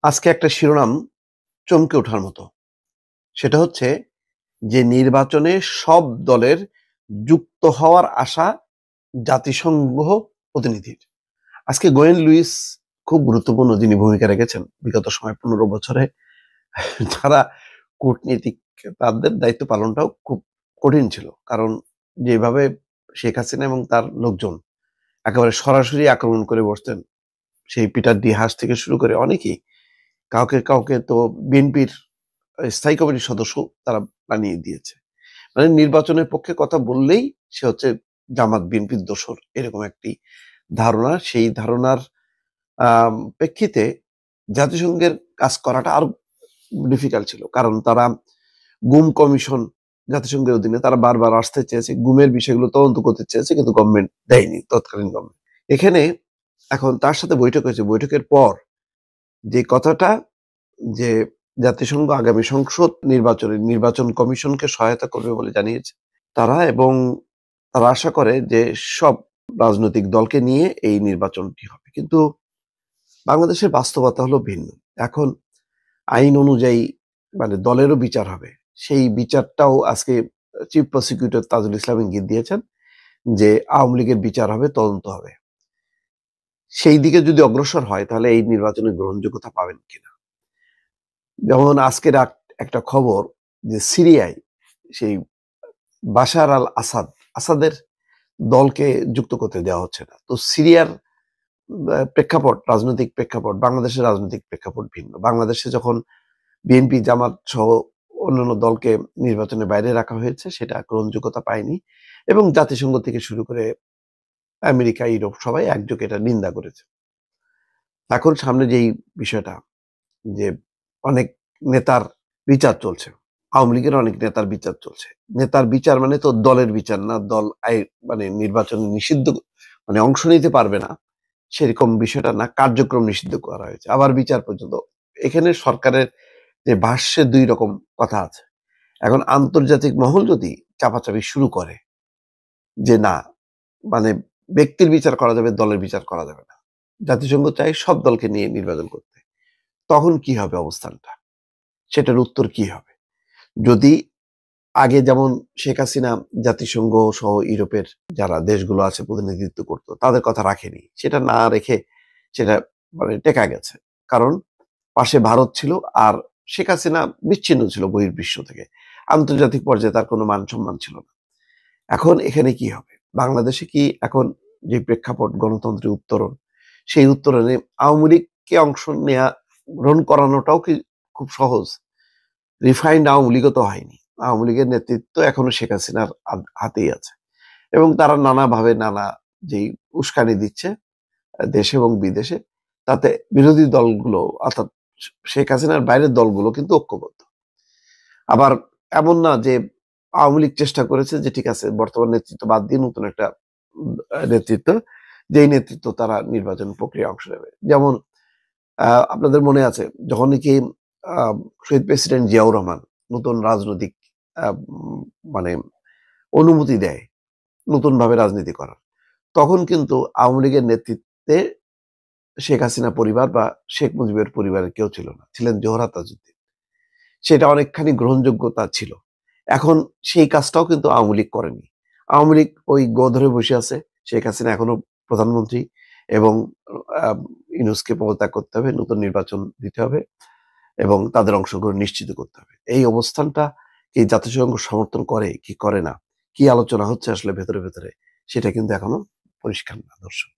আজকে একটা শিরোনাম চমকে ওঠার মতো। সেটা হচ্ছে যে নির্বাচনে সব দলের যুক্ত হওয়ার আশা জাতিসংঘ প্রতিনিধির। আজকে গোয়েন লুইস খুব গুরুত্বপূর্ণ যিনি ভূমিকা রেখেছেন বিগত সময় 15 বছরে যারা কূটনীতিক তাদের দায়িত্ব পালনটাও খুব কঠিন ছিল। কারণ যেভাবে শেখ হাসিনা এবং তার লোকজন একেবারে সরাসরি আক্রমণ করে বসতেন, সেই পিটার ডি হাস থেকে শুরু করে অনেকেই কাউকে কাউকে তো বিএনপির স্থায়ী কমিটির সদস্য তারা বানিয়ে দিয়েছে। মানে নির্বাচনের পক্ষে কথা বললেই সে হচ্ছে জামাত বিএনপির দোসর, এরকম একটি ধারণা। সেই ধারণার প্রেক্ষিতে জাতিসংঘের কাজ করাটা আরো ডিফিকাল্ট ছিল, কারণ তারা গুম কমিশন জাতিসংঘের অধীনে তারা বারবার আসতে চেয়েছে, গুমের বিষয়গুলো তদন্ত করতে চেয়েছে, কিন্তু গভর্নমেন্ট দেয়নি, তৎকালীন গভর্নমেন্ট। এখানে এখন তার সাথে বৈঠক হয়েছে, বৈঠকের পর যে কথাটা যে জাতিসংঘ আগামী সংসদ নির্বাচনে নির্বাচন কমিশনকে সহায়তা করবে বলে জানিয়েছে তারা, এবং তারা আশা করে যে সব রাজনৈতিক দলকে নিয়ে এই নির্বাচনটি হবে। কিন্তু বাংলাদেশের বাস্তবতা হলো ভিন্ন। এখন আইন অনুযায়ী মানে দলেরও বিচার হবে, সেই বিচারটাও আজকে চিফ প্রসিকিউটর তাজুল ইসলাম ইঙ্গিত দিয়েছেন যে আওয়ামী লীগের বিচার হবে, তদন্ত হবে। সেই দিকে যদি অগ্রসর হয় তাহলে এই নির্বাচনের গ্রহণযোগ্যতা পাবেন কিনা। যেমন আজকের একটা খবর যে সিরিয়ায় সেই বাশার আল আসাদ আসাদের দলকে যুক্ত করতে দেওয়া হচ্ছে না। তো সিরিয়ার প্রেক্ষাপট, রাজনৈতিক প্রেক্ষাপট, বাংলাদেশের রাজনৈতিক প্রেক্ষাপট ভিন্ন। বাংলাদেশে যখন বিএনপি জামাত সহ অন্যান্য দলকে নির্বাচনের বাইরে রাখা হয়েছে, সেটা গ্রহণযোগ্যতা পায়নি, এবং জাতিসংঘ থেকে শুরু করে আমেরিকা, ইউরোপ সবাই একযোগে এটা নিন্দা করেছে। এখন সামনে যেই বিষয়টা যে অনেক নেতার বিচার চলছে, আওয়ামী লীগের অনেক নেতার বিচার চলছে। নেতার বিচার মানে তো দলের বিচার না, দল মানে নির্বাচনে নিষিদ্ধ মানে অংশ নিতে পারবে না সেরকম বিষয়টা না, কার্যক্রম নিষিদ্ধ করা হয়েছে, আবার বিচার পর্যন্ত। এখানে সরকারের যে ভাষ্যে দুই রকম কথা আছে। এখন আন্তর্জাতিক মহল যদি চাপাচাপি শুরু করে যে না, মানে ব্যক্তির বিচার করা যাবে, দলের বিচার করা যাবে না, জাতিসংঘ চাই সব দলকে নিয়ে নির্বাচন করতে, তখন কি হবে অবস্থানটা, সেটার উত্তর কি হবে? যদি আগে যেমন শেখ হাসিনা জাতিসংঘ সহ ইউরোপের যারা দেশগুলো আছে প্রতিনিধিত্ব করতো, তাদের কথা রাখেনি, সেটা না রেখে সেটা মানে টেকা গেছে, কারণ পাশে ভারত ছিল আর শেখ হাসিনা বিচ্ছিন্ন ছিল বহির্বিশ্ব থেকে, আন্তর্জাতিক পর্যায়ে তার কোনো মান সম্মান ছিল না। এখন এখানে কি হবে? বাংলাদেশে কি এখন যে প্রেক্ষাপট, গণতন্ত্রের উত্তরণ, সেই উত্তরণে আওয়ামী লীগকে অংশ নেওয়া, গ্রহণ করানোটাও কি খুব সহজ? রিফাইন্ড আওয়ামী লীগও তো হয়নি। আওয়ামী লীগের নেতৃত্ব এখনো শেখ হাসিনার হাতেই আছে, এবং তারা নানাভাবে নানা যেই উস্কানি দিচ্ছে দেশে এবং বিদেশে, তাতে বিরোধী দলগুলো অর্থাৎ শেখ হাসিনার বাইরের দলগুলো কিন্তু ঐক্যবদ্ধ। আবার এমন না যে আওয়ামী লীগ চেষ্টা করেছে যে ঠিক আছে বর্তমান নেতৃত্ব বাদ দিয়ে নতুন একটা নেতৃত্ব, যেই নেতৃত্ব তারা নির্বাচন প্রক্রিয়া অংশ নেবে। যেমন আপনাদের মনে আছে যখন নাকি শহীদ প্রেসিডেন্ট জিয়াউর রহমান নতুন রাজনৈতিক মানে অনুমতি দেয় নতুন ভাবে রাজনীতি করার, তখন কিন্তু আওয়ামী লীগের নেতৃত্বে শেখ হাসিনা পরিবার বা শেখ মুজিবের পরিবারের কেউ ছিল না, ছিলেন জোহরা তাজউদ্দিন। সেটা অনেকখানি গ্রহণযোগ্যতা ছিল। এখন সেই কাজটাও কিন্তু আওয়ামী লীগ করেনি। আওয়ামী লীগ ওই গো ধরে বসে আছে, শেখ হাসিনা এখনো প্রধানমন্ত্রী, এবং ইউনূসকে পদত্যাগ করতে হবে, নতুন নির্বাচন দিতে হবে, এবং তাদের অংশগ্রহণ নিশ্চিত করতে হবে। এই অবস্থানটা কি জাতিসংঘ সমর্থন করে কি করে না, কি আলোচনা হচ্ছে আসলে ভেতরে ভেতরে, সেটা কিন্তু এখনো পরিষ্কার না দর্শক।